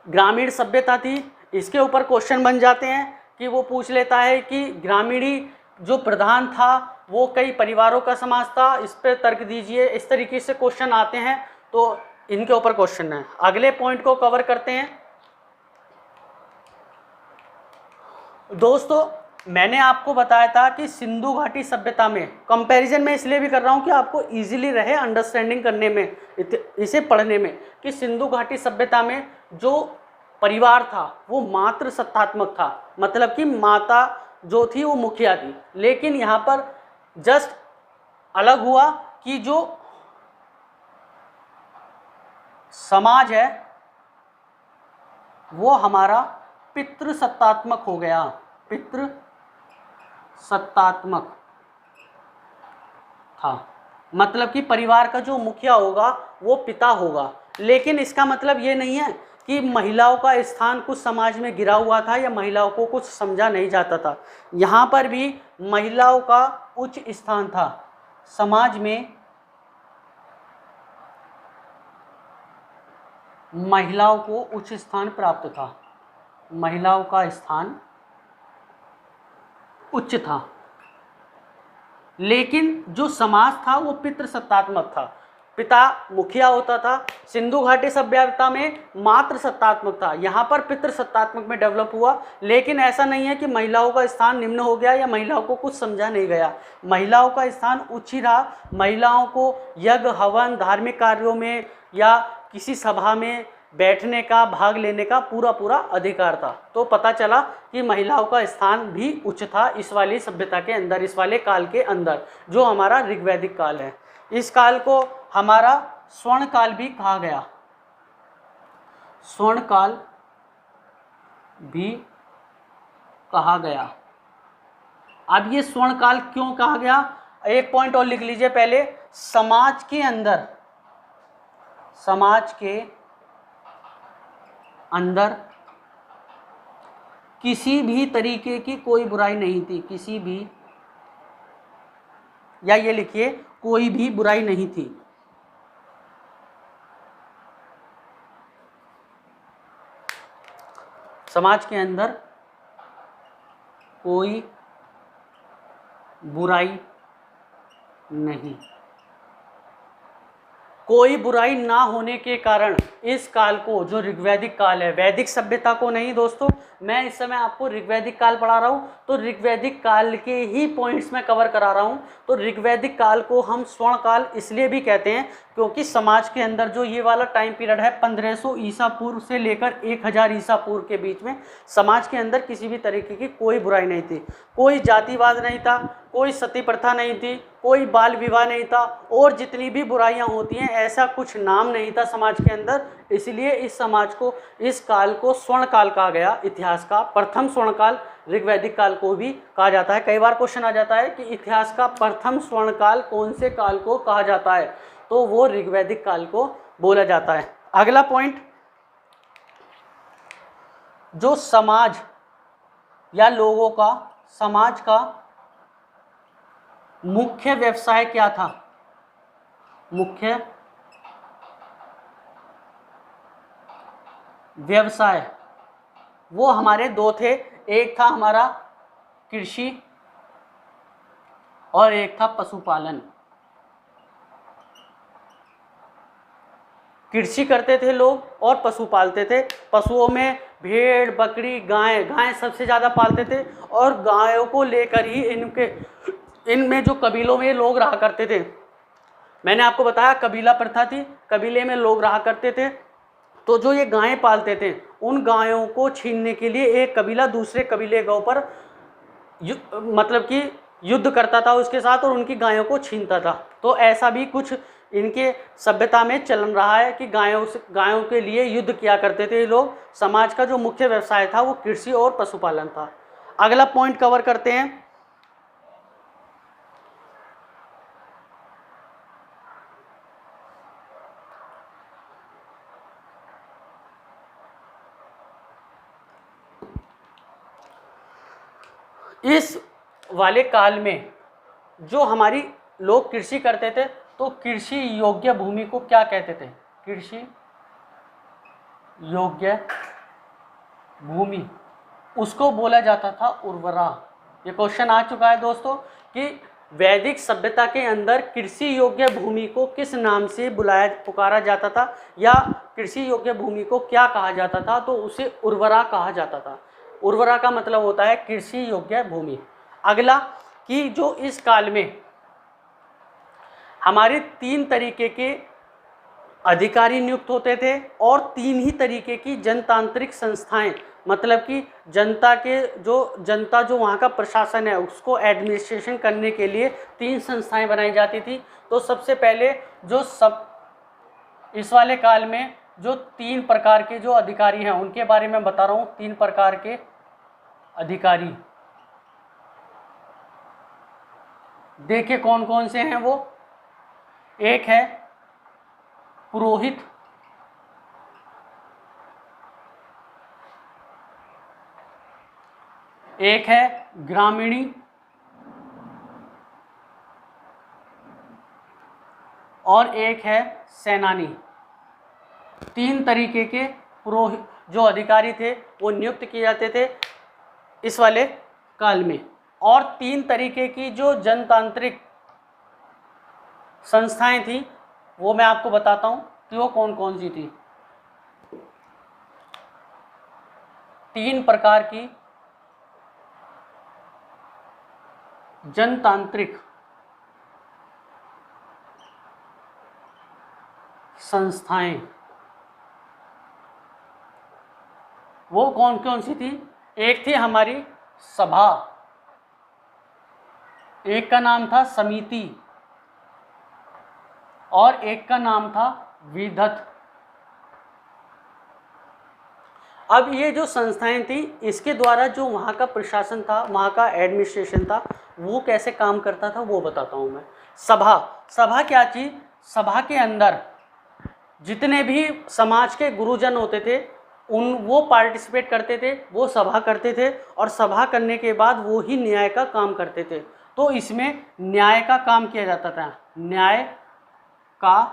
ग्रामीण सभ्यता थी, इसके ऊपर क्वेश्चन बन जाते हैं कि वो पूछ लेता है कि ग्रामीणी जो प्रधान था वो कई परिवारों का समाज था, इस पर तर्क दीजिए। इस तरीके से क्वेश्चन आते हैं, तो इनके ऊपर क्वेश्चन है। अगले पॉइंट को कवर करते हैं। दोस्तों मैंने आपको बताया था कि सिंधु घाटी सभ्यता में, कंपैरिजन में इसलिए भी कर रहा हूँ कि आपको इजीली रहे अंडरस्टैंडिंग करने में, इसे पढ़ने में, कि सिंधु घाटी सभ्यता में जो परिवार था वो मात्र सत्तात्मक था, मतलब कि माता जो थी वो मुखिया थी। लेकिन यहाँ पर जस्ट अलग हुआ कि जो समाज है वो हमारा पितृसत्तात्मक हो गया, पितृसत्तात्मक था, मतलब कि परिवार का जो मुखिया होगा वो पिता होगा। लेकिन इसका मतलब ये नहीं है कि महिलाओं का स्थान कुछ समाज में गिरा हुआ था या महिलाओं को कुछ समझा नहीं जाता था। यहाँ पर भी महिलाओं का उच्च स्थान था समाज में, महिलाओं को उच्च स्थान प्राप्त था, महिलाओं का स्थान उच्च था। लेकिन जो समाज था वो पितृसत्तात्मक था, पिता मुखिया होता था। सिंधु घाटी सभ्यता में मात्र सत्तात्मक था, यहाँ पर पितृसत्तात्मक में डेवलप हुआ। लेकिन ऐसा नहीं है कि महिलाओं का स्थान निम्न हो गया या महिलाओं को कुछ समझा नहीं गया, महिलाओं का स्थान उच्च ही रहा। महिलाओं को यज्ञ हवन धार्मिक कार्यों में या किसी सभा में बैठने का, भाग लेने का पूरा अधिकार था। तो पता चला कि महिलाओं का स्थान भी उच्च था इस वाली सभ्यता के अंदर, इस वाले काल के अंदर, जो हमारा ऋग्वैदिक काल है। इस काल को हमारा स्वर्ण काल भी कहा गया, स्वर्ण काल भी कहा गया। अब ये स्वर्ण काल क्यों कहा गया, एक पॉइंट और लिख लीजिए पहले। समाज के अंदर किसी भी तरीके की कोई बुराई नहीं थी, किसी भी, या ये लिखिए कोई भी बुराई नहीं थी। समाज के अंदर कोई बुराई नहीं, कोई बुराई ना होने के कारण इस काल को, जो ऋग्वैदिक काल है, वैदिक सभ्यता को नहीं दोस्तों, मैं इस समय आपको ऋग्वैदिक काल पढ़ा रहा हूँ तो ऋग्वैदिक काल के ही पॉइंट्स में कवर करा रहा हूँ। तो ऋग्वैदिक काल को हम स्वर्ण काल इसलिए भी कहते हैं क्योंकि समाज के अंदर जो ये वाला टाइम पीरियड है 1500 ईसा पूर्व से लेकर 1000 ईसा पूर्व के बीच में, समाज के अंदर किसी भी तरीके की कोई बुराई नहीं थी, कोई जातिवाद नहीं था, कोई सती प्रथा नहीं थी, कोई बाल विवाह नहीं था, और जितनी भी बुराइयां होती हैं ऐसा कुछ नाम नहीं था समाज के अंदर। इसलिए इस समाज को, इस काल को स्वर्ण काल कहा गया। इतिहास का प्रथम स्वर्ण काल ऋग्वैदिक काल को भी कहा जाता है। कई बार क्वेश्चन आ जाता है कि इतिहास का प्रथम स्वर्ण काल कौन से काल को कहा जाता है, तो वो ऋग्वैदिक काल को बोला जाता है। अगला पॉइंट, जो समाज या लोगों का, समाज का मुख्य व्यवसाय क्या था, मुख्य व्यवसाय वो हमारे दो थे, एक था हमारा कृषि और एक था पशुपालन। कृषि करते थे लोग और पशु पालते थे। पशुओं में भेड़, बकरी, गाय सबसे ज़्यादा पालते थे, और गायों को लेकर ही इनमें जो कबीलों में लोग रहा करते थे, मैंने आपको बताया कबीला प्रथा थी, कबीले में लोग रहा करते थे। तो जो ये गायें पालते थे उन गायों को छीनने के लिए एक कबीला दूसरे कबीले के ऊपर मतलब कि युद्ध करता था उसके साथ और उनकी गायों को छीनता था। तो ऐसा भी कुछ इनके सभ्यता में चलन रहा है कि गायों के लिए युद्ध किया करते थे ये लोग। समाज का जो मुख्य व्यवसाय था वो कृषि और पशुपालन था। अगला पॉइंट कवर करते हैं। इस वाले काल में जो हमारी लोग कृषि करते थे तो कृषि योग्य भूमि को क्या कहते थे? कृषि योग्य भूमि, उसको बोला जाता था उर्वरा। ये क्वेश्चन आ चुका है दोस्तों कि वैदिक सभ्यता के अंदर कृषि योग्य भूमि को किस नाम से पुकारा जाता था या कृषि योग्य भूमि को क्या कहा जाता था? तो उसे उर्वरा कहा जाता था। उर्वरा का मतलब होता है कृषि योग्य भूमि। अगला कि जो इस काल में हमारे 3 तरीके के अधिकारी नियुक्त होते थे और 3 ही तरीके की जनतांत्रिक संस्थाएं, मतलब कि जनता जो वहाँ का प्रशासन है उसको एडमिनिस्ट्रेशन करने के लिए 3 संस्थाएं बनाई जाती थी। तो सबसे पहले इस वाले काल में जो 3 प्रकार के जो अधिकारी हैं उनके बारे में बता रहा हूँ। 3 प्रकार के अधिकारी देखिए कौन कौन से हैं वो। एक है पुरोहित, एक है ग्रामीणी और एक है सेनानी। 3 तरीके के पुरोहित जो अधिकारी थे वो नियुक्त किए जाते थे इस वाले काल में। और 3 तरीके की जो जनतांत्रिक संस्थाएं थी वो मैं आपको बताता हूं कि वो कौन कौन सी थी। 3 प्रकार की जनतांत्रिक संस्थाएं वो कौन कौन सी थी? एक थी हमारी सभा, एक का नाम था समिति और एक का नाम था विधत। अब ये जो संस्थाएं थी इसके द्वारा जो वहाँ का प्रशासन था, वहाँ का एडमिनिस्ट्रेशन था, वो कैसे काम करता था वो बताता हूँ मैं। सभा क्या चीज़? सभा के अंदर जितने भी समाज के गुरुजन होते थे वो पार्टिसिपेट करते थे, वो सभा करते थे और सभा करने के बाद वो ही न्याय का काम करते थे। तो इसमें न्याय का काम किया जाता था। न्याय का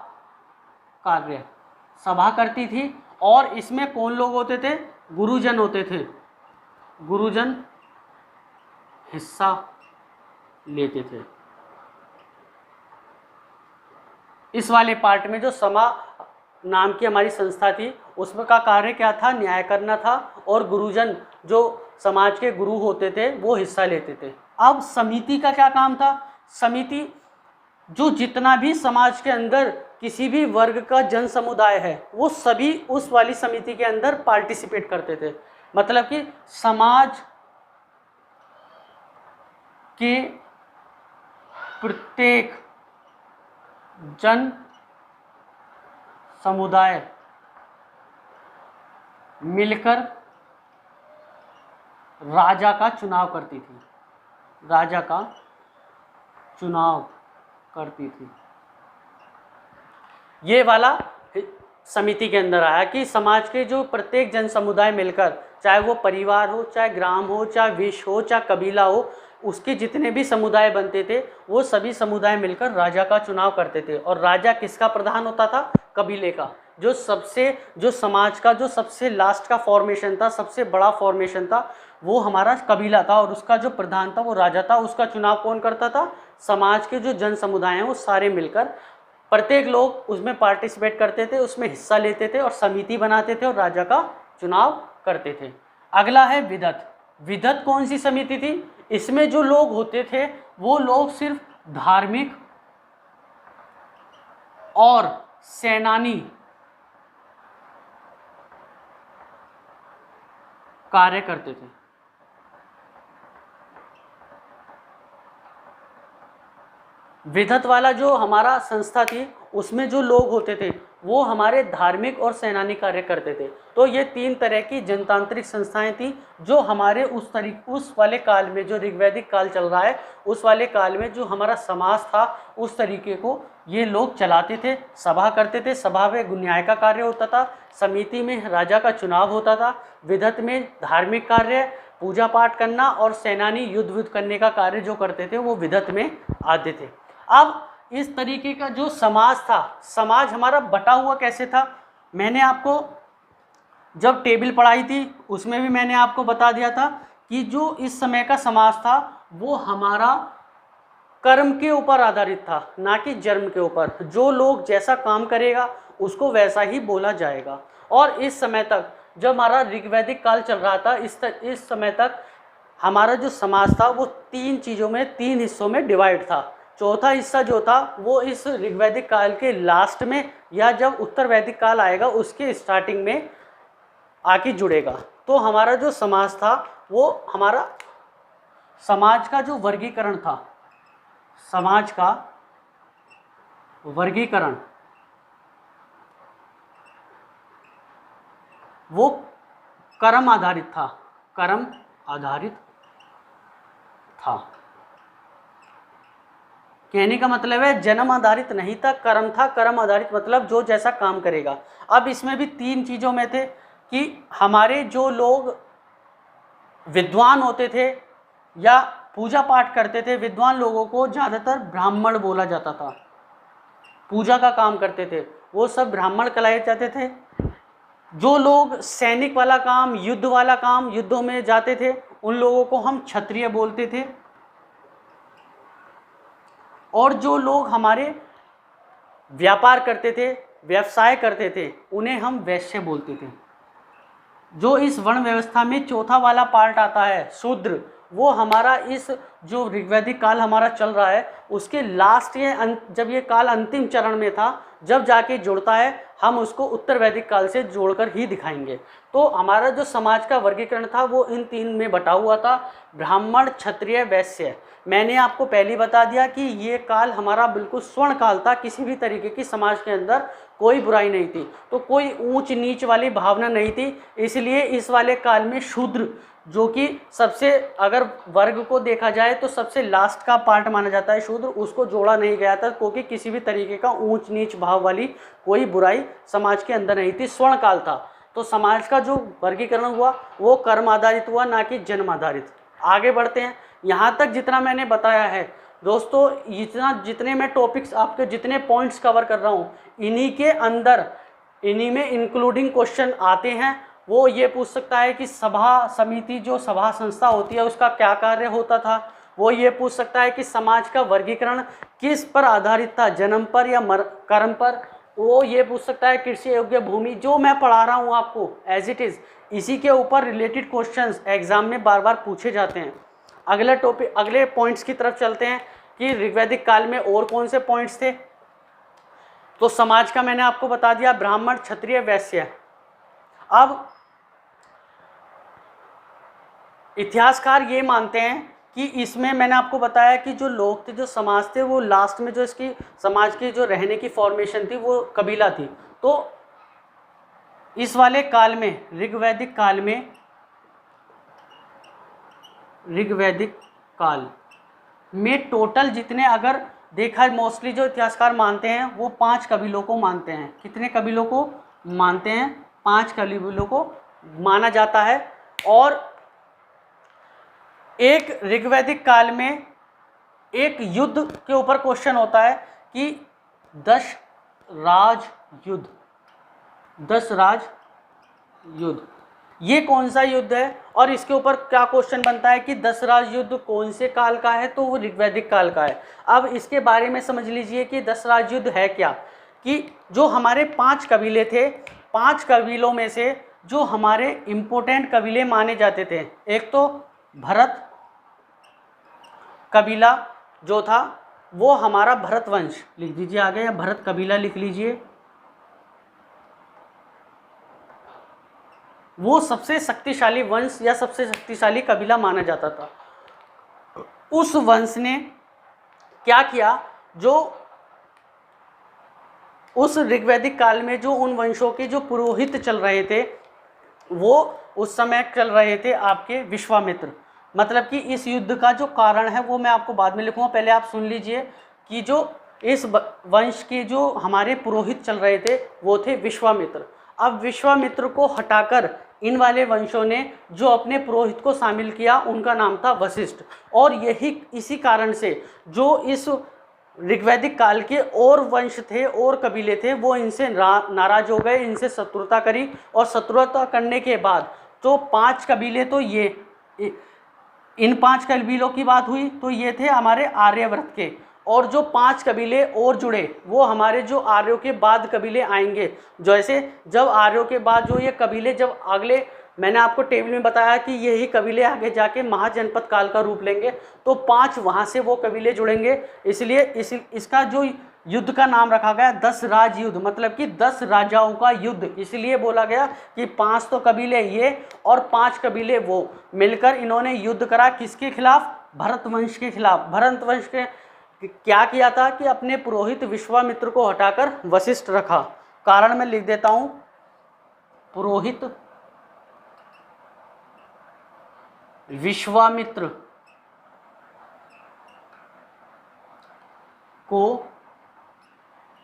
कार्य सभा करती थी और इसमें कौन लोग होते थे? गुरुजन होते थे। गुरुजन हिस्सा लेते थे। इस वाले पार्ट में जो सभा नाम की हमारी संस्था थी उसमें का कार्य क्या था? न्याय करना था और गुरुजन जो समाज के गुरु होते थे वो हिस्सा लेते थे। अब समिति का क्या काम था? समिति जो जितना भी समाज के अंदर किसी भी वर्ग का जन समुदाय है वो सभी उस वाली समिति के अंदर पार्टिसिपेट करते थे। मतलब कि समाज के प्रत्येक जन समुदाय मिलकर राजा का चुनाव करती थी। राजा का चुनाव करती थी। ये वाला समिति के अंदर आया कि समाज के जो प्रत्येक जन समुदाय मिलकर, चाहे वो परिवार हो, चाहे ग्राम हो, चाहे विश्व हो, चाहे कबीला हो, उसके जितने भी समुदाय बनते थे वो सभी समुदाय मिलकर राजा का चुनाव करते थे। और राजा किसका प्रधान होता था? कबीले का। जो समाज का जो सबसे लास्ट का फॉर्मेशन था, सबसे बड़ा फॉर्मेशन था, वो हमारा कबीला था और उसका जो प्रधान था वो राजा था। उसका चुनाव कौन करता था? समाज के जो जन समुदाय हैं वो सारे मिलकर, प्रत्येक लोग उसमें पार्टिसिपेट करते थे, उसमें हिस्सा लेते थे और समिति बनाते थे और राजा का चुनाव करते थे। अगला है विधत। विधत कौन सी समिति थी? इसमें जो लोग होते थे वो लोग सिर्फ धार्मिक और सेनानी कार्य करते थे। विधत वाला जो हमारा संस्था थी उसमें जो लोग होते थे वो हमारे धार्मिक और सेनानी कार्य करते थे। तो ये 3 तरह की जनतांत्रिक संस्थाएं थी जो हमारे उस वाले काल में, जो ऋग्वैदिक काल चल रहा है उस वाले काल में जो हमारा समाज था उस तरीके को ये लोग चलाते थे। सभा करते थे, सभा में न्याय का कार्य होता था, समिति में राजा का चुनाव होता था, विधत में धार्मिक कार्य, पूजा पाठ करना, और सेनानी युद्ध करने का कार्य जो करते थे वो विधत में आते थे। अब इस तरीके का जो समाज था, समाज हमारा बटा हुआ कैसे था, मैंने आपको जब टेबल पढ़ाई थी उसमें भी मैंने आपको बता दिया था कि जो इस समय का समाज था वो हमारा कर्म के ऊपर आधारित था, ना कि जन्म के ऊपर। जो लोग जैसा काम करेगा उसको वैसा ही बोला जाएगा। और इस समय तक जब हमारा ऋग्वैदिक काल चल रहा था, इस समय तक हमारा जो समाज था वो 3 चीज़ों में, 3 हिस्सों में डिवाइड था। चौथा हिस्सा जो था वो इस ऋग्वैदिक काल के लास्ट में या जब उत्तर वैदिक काल आएगा उसके स्टार्टिंग में आके जुड़ेगा। तो हमारा जो समाज था वो हमारा समाज का जो वर्गीकरण था, समाज का वर्गीकरण वो कर्म आधारित था, कर्म आधारित था। कहने का मतलब है जन्म आधारित नहीं था, कर्म था। कर्म आधारित मतलब जो जैसा काम करेगा। अब इसमें भी 3 चीज़ों में थे कि हमारे जो लोग विद्वान होते थे या पूजा पाठ करते थे, विद्वान लोगों को ज़्यादातर ब्राह्मण बोला जाता था। पूजा का काम करते थे वो सब ब्राह्मण कहलाए जाते थे। जो लोग सैनिक वाला काम, युद्ध वाला काम, युद्धों में जाते थे उन लोगों को हम क्षत्रिय बोलते थे। और जो लोग हमारे व्यापार करते थे, व्यवसाय करते थे, उन्हें हम वैश्य बोलते थे। जो इस वर्ण व्यवस्था में चौथा वाला पार्ट आता है शूद्र, वो हमारा इस जो ऋग्वैदिक काल हमारा चल रहा है उसके लास्ट जब ये काल अंतिम चरण में था जब जाके जुड़ता है, हम उसको उत्तर वैदिक काल से जोड़कर ही दिखाएंगे। तो हमारा जो समाज का वर्गीकरण था वो इन 3 में बटा हुआ था, ब्राह्मण, क्षत्रिय, वैश्य। मैंने आपको पहले ही बता दिया कि ये काल हमारा बिल्कुल स्वर्ण काल था, किसी भी तरीके की समाज के अंदर कोई बुराई नहीं थी, तो कोई ऊंच नीच वाली भावना नहीं थी। इसलिए इस वाले काल में शूद्र, जो कि सबसे, अगर वर्ग को देखा जाए तो सबसे लास्ट का पार्ट माना जाता है शूद्र, उसको जोड़ा नहीं गया था क्योंकि किसी भी तरीके का ऊंच नीच भाव वाली कोई बुराई समाज के अंदर नहीं थी, स्वर्ण काल था। तो समाज का जो वर्गीकरण हुआ वो कर्म आधारित हुआ, ना कि जन्म आधारित। आगे बढ़ते हैं। यहाँ तक जितना मैंने बताया है दोस्तों, जितने मैं टॉपिक्स आपके जितने पॉइंट्स कवर कर रहा हूँ, इन्हीं के अंदर, इन्हीं में इंक्लूडिंग क्वेश्चन आते हैं। वो ये पूछ सकता है कि सभा समिति, जो सभा संस्था होती है, उसका क्या कार्य होता था। वो ये पूछ सकता है कि समाज का वर्गीकरण किस पर आधारित था, जन्म पर या कर्म पर। वो ये पूछ सकता है कृषि योग्य भूमि, जो मैं पढ़ा रहा हूँ आपको एज इट इज़, इसी के ऊपर रिलेटेड क्वेश्चंस एग्जाम में बार बार पूछे जाते हैं। अगला टॉपिक, अगले पॉइंट्स की तरफ चलते हैं कि ऋग्वैदिक काल में और कौन से पॉइंट्स थे। तो समाज का मैंने आपको बता दिया, ब्राह्मण, क्षत्रिय, वैश्य। अब इतिहासकार ये मानते हैं कि इसमें मैंने आपको बताया कि जो लोग थे, जो समाज थे, वो लास्ट में जो इसकी समाज की जो रहने की फॉर्मेशन थी वो कबीला थी। तो इस वाले काल में, ऋग्वैदिक काल में टोटल जितने, अगर देखा मोस्टली जो इतिहासकार मानते हैं वो 5 कबीलों को मानते हैं। कितने कबीलों को मानते हैं? 5 कबीलों को माना जाता है। और एक ऋग्वैदिक काल में एक युद्ध के ऊपर क्वेश्चन होता है कि 10 राज युद्ध, ये कौन सा युद्ध है और इसके ऊपर क्या क्वेश्चन बनता है कि 10 राज युद्ध कौन से काल का है, तो वो ऋग्वैदिक काल का है। अब इसके बारे में समझ लीजिए कि 10 राज युद्ध है क्या, कि जो हमारे 5 कबीले थे, 5 कबीलों में से जो हमारे इम्पोर्टेंट कबीले माने जाते थे, एक तो भरत कबीला जो था, वो हमारा भरत वंश, लिख दीजिए आगे, या भरत कबीला लिख लीजिए। वो सबसे शक्तिशाली वंश या सबसे शक्तिशाली कबीला माना जाता था। उस वंश ने क्या किया, जो उस ऋग्वैदिक काल में जो उन वंशों के जो पुरोहित चल रहे थे वो उस समय चल रहे थे आपके विश्वामित्र। मतलब कि इस युद्ध का जो कारण है वो मैं आपको बाद में लिखूंगा, पहले आप सुन लीजिए कि जो इस वंश के जो हमारे पुरोहित चल रहे थे वो थे विश्वामित्र। अब विश्वामित्र को हटाकर इन वाले वंशों ने जो अपने पुरोहित को शामिल किया उनका नाम था वशिष्ठ। और यही इसी कारण से जो इस ऋग्वैदिक काल के और वंश थे और कबीले थे वो इनसे नाराज हो गए, इनसे शत्रुता करी। और शत्रुता करने के बाद तो 5 कबीले, तो ये इन 5 कबीलों की बात हुई तो ये थे हमारे आर्यव्रत के। और जो 5 कबीले और जुड़े वो हमारे जो आर्यों के बाद कबीले आएंगे। जैसे जब आर्यों के बाद जो ये कबीले जब अगले, मैंने आपको टेबल में बताया कि यही कबीले आगे जाके महाजनपद काल का रूप लेंगे, तो 5 वहाँ से वो कबीले जुड़ेंगे। इसलिए इसका जो युद्ध का नाम रखा गया 10 राज युद्ध, मतलब कि 10 राजाओं का युद्ध। इसलिए बोला गया कि 5 तो कबीले ये और 5 कबीले वो मिलकर इन्होंने युद्ध करा किसके खिलाफ? भरत वंश के खिलाफ। भरत वंश के क्या किया था कि अपने पुरोहित विश्वामित्र को हटाकर वशिष्ठ रखा। कारण मैं लिख देता हूं, पुरोहित विश्वामित्र को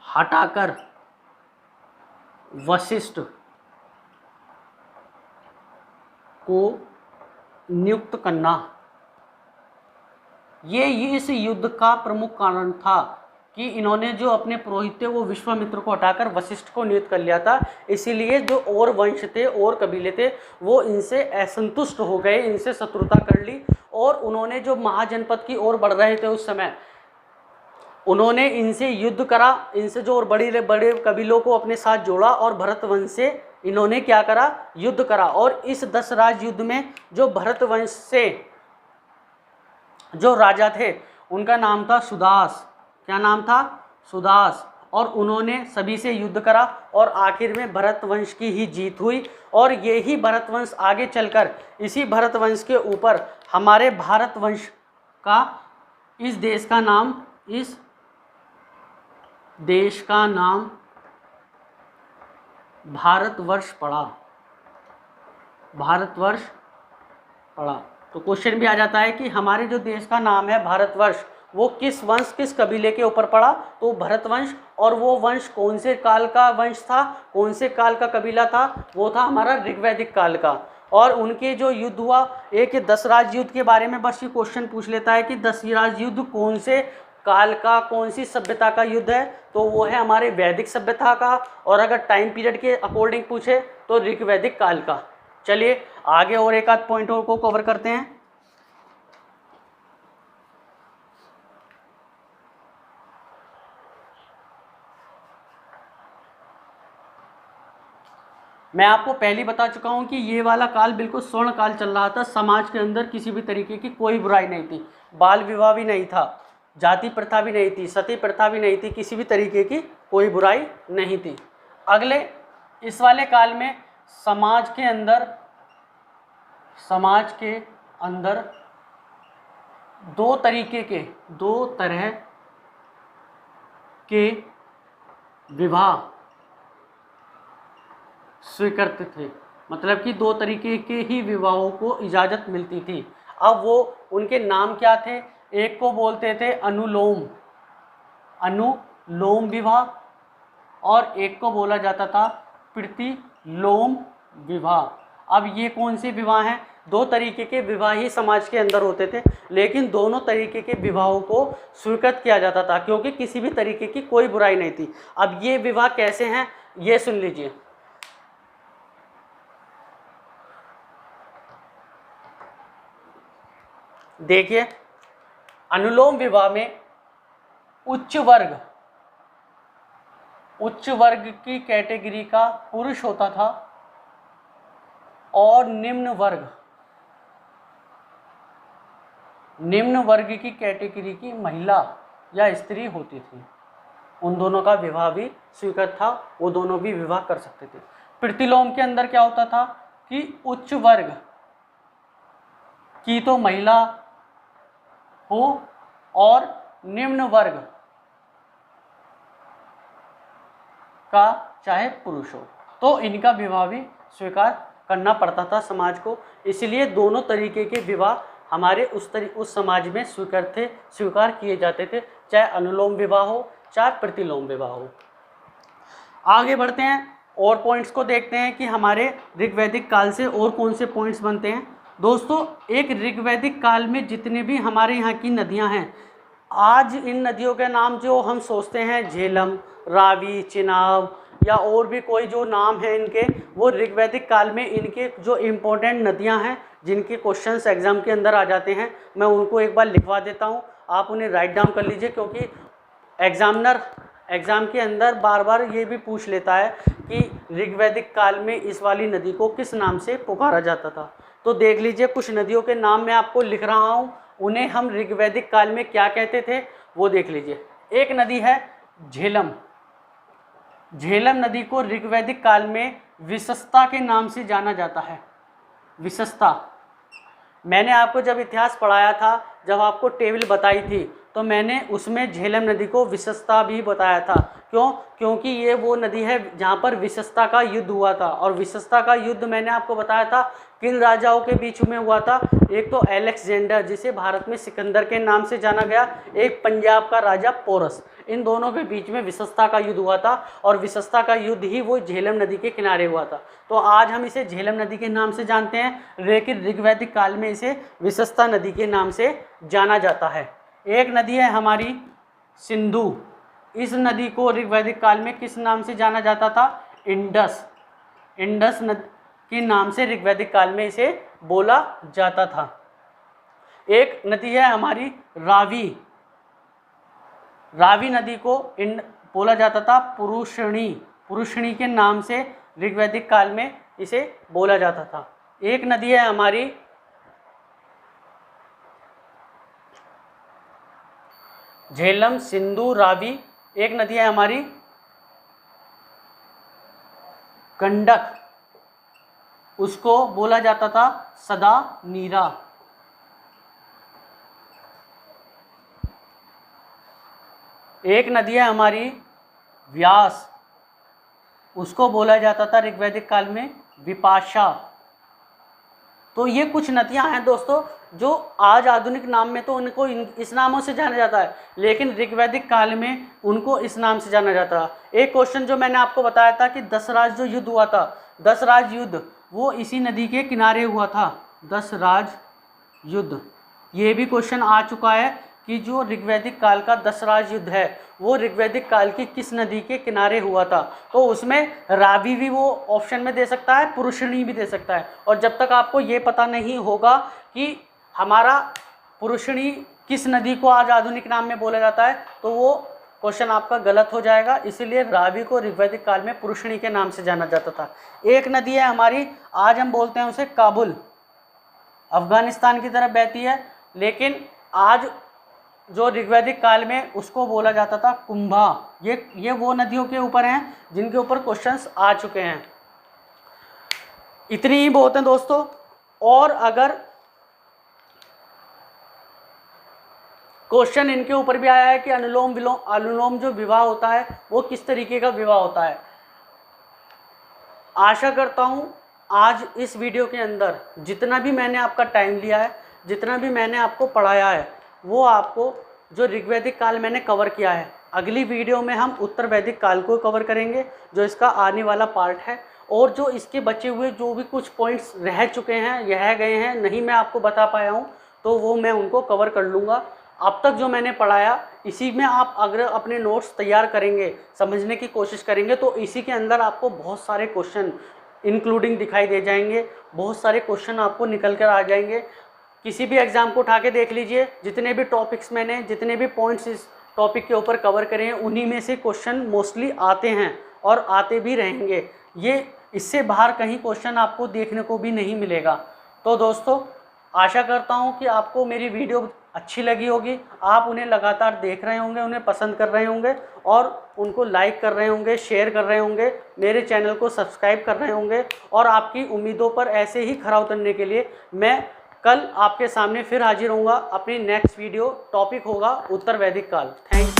हटाकर वशिष्ठ को नियुक्त करना, ये इस युद्ध का प्रमुख कारण था कि इन्होंने जो अपने पुरोहित थे वो विश्वामित्र को हटाकर वशिष्ठ को नियुक्त कर लिया था। इसीलिए जो और वंश थे और कबीले थे वो इनसे असंतुष्ट हो गए, इनसे शत्रुता कर ली। और उन्होंने जो महाजनपद की ओर बढ़ रहे थे उस समय उन्होंने इनसे युद्ध करा, इनसे जो और बड़े बड़े कबीलों को अपने साथ जोड़ा और भरत वंश से इन्होंने क्या करा? युद्ध करा। और इस 10 राज युद्ध में जो भरत वंश से जो राजा थे उनका नाम था सुदास। क्या नाम था? सुदास। और उन्होंने सभी से युद्ध करा और आखिर में भरत वंश की ही जीत हुई। और यही भरत वंश आगे चलकर इसी भरत वंश के ऊपर हमारे भारत वंश का, इस देश का नाम भारतवर्ष पड़ा। भारतवर्ष पड़ा। तो क्वेश्चन भी आ जाता है कि हमारे जो देश का नाम है भारतवर्ष वो किस वंश किस कबीले के ऊपर पड़ा? तो भरत वंश। और वो वंश कौन से काल का वंश था, कौन से काल का कबीला था? वो था हमारा ऋग्वैदिक काल का। और उनके जो युद्ध हुआ, एक 10 राज युद्ध के बारे में बस ये क्वेश्चन पूछ लेता है कि 10 राज युद्ध कौन से काल का, कौन सी सभ्यता का युद्ध है? तो वो है हमारे वैदिक सभ्यता का। और अगर टाइम पीरियड के अकॉर्डिंग पूछे तो ऋग्वैदिक काल का। चलिए आगे और एक आध पॉइंट को कवर करते हैं। मैं आपको पहले ही बता चुका हूं कि ये वाला काल बिल्कुल स्वर्ण काल चल रहा था। समाज के अंदर किसी भी तरीके की कोई बुराई नहीं थी, बाल विवाह भी नहीं था, जाति प्रथा भी नहीं थी, सती प्रथा भी नहीं थी, किसी भी तरीके की कोई बुराई नहीं थी। अगले इस वाले काल में समाज के अंदर दो तरह के विवाह स्वीकृत थे। मतलब कि 2 तरीके के ही विवाहों को इजाज़त मिलती थी। अब वो उनके नाम क्या थे? एक को बोलते थे अनुलोम विवाह और एक को बोला जाता था प्रतिलोम विवाह। अब ये कौन से विवाह हैं? 2 तरीके के विवाह ही समाज के अंदर होते थे, लेकिन दोनों तरीके के विवाहों को स्वीकृत किया जाता था क्योंकि किसी भी तरीके की कोई बुराई नहीं थी। अब ये विवाह कैसे हैं ये सुन लीजिए। देखिए, अनुलोम विवाह में उच्च वर्ग की कैटेगरी का पुरुष होता था और निम्न वर्ग की कैटेगरी की महिला या स्त्री होती थी। उन दोनों का विवाह भी स्वीकृत था, वो दोनों भी विवाह कर सकते थे। प्रतिलोम के अंदर क्या होता था कि उच्च वर्ग की तो महिला हो और निम्न वर्ग का चाहे पुरुष हो, तो इनका विवाह भी स्वीकार करना पड़ता था समाज को। इसलिए दोनों तरीके के विवाह हमारे उस समाज में स्वीकार किए जाते थे, चाहे अनुलोम विवाह हो चाहे प्रतिलोम विवाह हो। आगे बढ़ते हैं और पॉइंट्स को देखते हैं कि हमारे ऋग्वैदिक काल से और कौन से पॉइंट्स बनते हैं। दोस्तों, एक ऋग्वैदिक काल में जितने भी हमारे यहाँ की नदियाँ हैं, आज इन नदियों के नाम जो हम सोचते हैं झेलम, रावी, चिनाब या और भी कोई जो नाम है इनके, वो ऋग्वैदिक काल में इनके जो इम्पोर्टेंट नदियाँ हैं जिनके क्वेश्चंस एग्जाम के अंदर आ जाते हैं, मैं उनको एक बार लिखवा देता हूँ, आप उन्हें राइट डाउन कर लीजिए, क्योंकि एग्जामिनर एग्ज़ाम के अंदर बार बार ये भी पूछ लेता है कि ऋग्वैदिक काल में इस वाली नदी को किस नाम से पुकारा जाता था। तो देख लीजिए, कुछ नदियों के नाम मैं आपको लिख रहा हूँ, उन्हें हम ऋग्वैदिक काल में क्या कहते थे वो देख लीजिए। एक नदी है झेलम। झेलम नदी को ऋग्वैदिक काल में विशस्ता के नाम से जाना जाता है। विशस्ता, मैंने आपको जब इतिहास पढ़ाया था, जब आपको टेबल बताई थी, तो मैंने उसमें झेलम नदी को विशस्ता भी बताया था। क्यों? क्योंकि ये वो नदी है जहाँ पर विशस्ता का युद्ध हुआ था। और विशस्ता का युद्ध मैंने आपको बताया था किन राजाओं के बीच में हुआ था। एक तो अलेक्जेंडर, जिसे भारत में सिकंदर के नाम से जाना गया, एक पंजाब का राजा पोरस, इन दोनों के बीच में विशस्ता का युद्ध हुआ था। और विशस्ता का युद्ध ही वो झेलम नदी के किनारे हुआ था। तो आज हम इसे झेलम नदी के नाम से जानते हैं, लेकिन ऋग्वैदिक काल में इसे विशस्ता नदी के नाम से जाना जाता है। एक नदी है हमारी सिंधु। इस नदी को ऋग्वैदिक काल में किस नाम से जाना जाता था? इंडस। इंडस नदी के नाम से ऋग्वैदिक काल में इसे बोला जाता था। एक नदी है हमारी रावी। रावी नदी को बोला जाता था पुरुषणी। पुरुषणी के नाम से ऋग्वैदिक काल में इसे बोला जाता था। एक नदी है हमारी झेलम, सिंधु, रावी। एक नदी है हमारी गंडक, उसको बोला जाता था सदा नीरा। एक नदी है हमारी व्यास, उसको बोला जाता था ऋग्वैदिक काल में विपाशा। तो ये कुछ नदियां हैं दोस्तों, जो आज आधुनिक नाम में तो उनको इस नामों से जाना जाता है, लेकिन ऋग्वैदिक काल में उनको इस नाम से जाना जाता है। एक क्वेश्चन जो मैंने आपको बताया था कि दसराज जो युद्ध हुआ था, दसराज युद्ध वो इसी नदी के किनारे हुआ था। दसराज युद्ध, ये भी क्वेश्चन आ चुका है कि जो ऋग्वैदिक काल का दसराज युद्ध है वो ऋग्वैदिक काल की किस नदी के किनारे हुआ था। तो उसमें रावी भी वो ऑप्शन में दे सकता है, पुरुषणी भी दे सकता है। और जब तक आपको ये पता नहीं होगा कि हमारा पुरुषणी किस नदी को आज आधुनिक नाम में बोला जाता है, तो वो क्वेश्चन आपका गलत हो जाएगा। इसीलिए रावी को ऋग्वैदिक काल में पुरुषणी के नाम से जाना जाता था। एक नदी है हमारी, आज हम बोलते हैं उसे काबुल, अफगानिस्तान की तरफ बहती है, लेकिन आज जो ऋग्वैदिक काल में उसको बोला जाता था कुंभा। ये वो नदियों के ऊपर हैं जिनके ऊपर क्वेश्चंस आ चुके हैं। इतनी ही बहुत है दोस्तों। और अगर क्वेश्चन इनके ऊपर भी आया है कि अनुलोम जो विवाह होता है वो किस तरीके का विवाह होता है, आशा करता हूँ आज इस वीडियो के अंदर जितना भी मैंने आपका टाइम लिया है, जितना भी मैंने आपको पढ़ाया है, वो आपको जो ऋग्वैदिक काल मैंने कवर किया है, अगली वीडियो में हम उत्तर वैदिक काल को कवर करेंगे जो इसका आने वाला पार्ट है। और जो इसके बचे हुए जो भी कुछ पॉइंट्स रह चुके हैं, रह गए हैं, नहीं मैं आपको बता पाया हूँ, तो वो मैं उनको कवर कर लूँगा। अब तक जो मैंने पढ़ाया इसी में आप अगर अपने नोट्स तैयार करेंगे, समझने की कोशिश करेंगे, तो इसी के अंदर आपको बहुत सारे क्वेश्चन इंक्लूडिंग दिखाई दे जाएंगे, बहुत सारे क्वेश्चन आपको निकल कर आ जाएंगे। किसी भी एग्ज़ाम को उठा के देख लीजिए, जितने भी टॉपिक्स मैंने, जितने भी पॉइंट्स इस टॉपिक के ऊपर कवर करे हैं, उन्हीं में से क्वेश्चन मोस्टली आते हैं और आते भी रहेंगे। ये इससे बाहर कहीं क्वेश्चन आपको देखने को भी नहीं मिलेगा। तो दोस्तों, आशा करता हूँ कि आपको मेरी वीडियो अच्छी लगी होगी, आप उन्हें लगातार देख रहे होंगे, उन्हें पसंद कर रहे होंगे और उनको लाइक कर रहे होंगे, शेयर कर रहे होंगे, मेरे चैनल को सब्सक्राइब कर रहे होंगे। और आपकी उम्मीदों पर ऐसे ही खरा उतरने के लिए मैं कल आपके सामने फिर हाजिर होऊंगा। अपनी नेक्स्ट वीडियो टॉपिक होगा उत्तर वैदिक काल। Thank you.